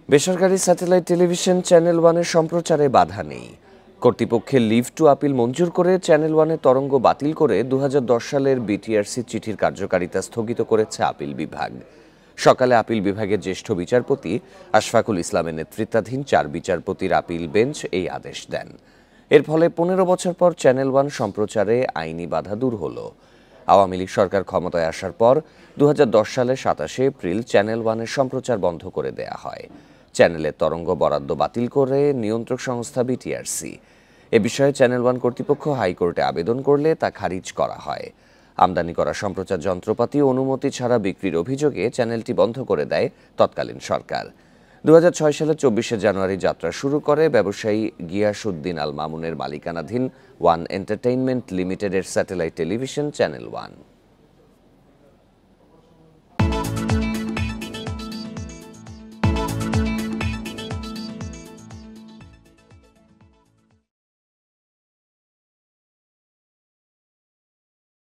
বেসরকারি satellite television channel ওয়ানের সম্প্রচারে বাধা নেই। কর্তৃপক্ষের লিভ টু আপিল মঞ্জুর করে চ্যানেল ওয়ানের তরঙ্গ বাতিল করে 2010 সালের বিটিআরসি চিঠির কার্যকারিতা স্থগিত করেছে আপিল বিভাগ। সকালে আপিল বিভাগের জ্যেষ্ঠ বিচারপতি আশফাকুল ইসলামের নেতৃত্বাধীন 4 বিচারপতির আপিল বেঞ্চ এই আদেশ দেন। এর ফলে 15 বছর পর চ্যানেল ওয়ান সম্প্রচারে আইনি বাধা দূর হলো। আওয়ামী লীগ সরকার ক্ষমতায় আসার পর 2010 সালের 27 এপ্রিল চ্যানেল ওয়ানের সম্প্রচার বন্ধ করে দেয়া হয়। চ্যানেলের তরঙ্গ বরাদ্দ বাতিল করে নিয়ন্ত্রক সংস্থা বিটিআরসি। এ বিষয়ে চ্যানেল ওয়ান কর্তৃপক্ষ হাইকোর্টে আবেদন করলে তা খারিজ করা হয়। আমদানি করা সম্প্রচার যন্ত্রপাতি অনুমতি ছাড়া বিক্রির অভিযোগে চ্যানেলটি বন্ধ করে দেয় তৎকালীন সরকার। 2006 সালের 24 জানুয়ারি যাত্রা শুরু করে ব্যবসায়ী গিয়াসউদ্দিন আল মামুনের মালিকানাধীন ওয়ান এন্টারটেইনমেন্ট লিমিটেডের স্যাটেলাইট টেলিভিশন চ্যানেল ওয়ান।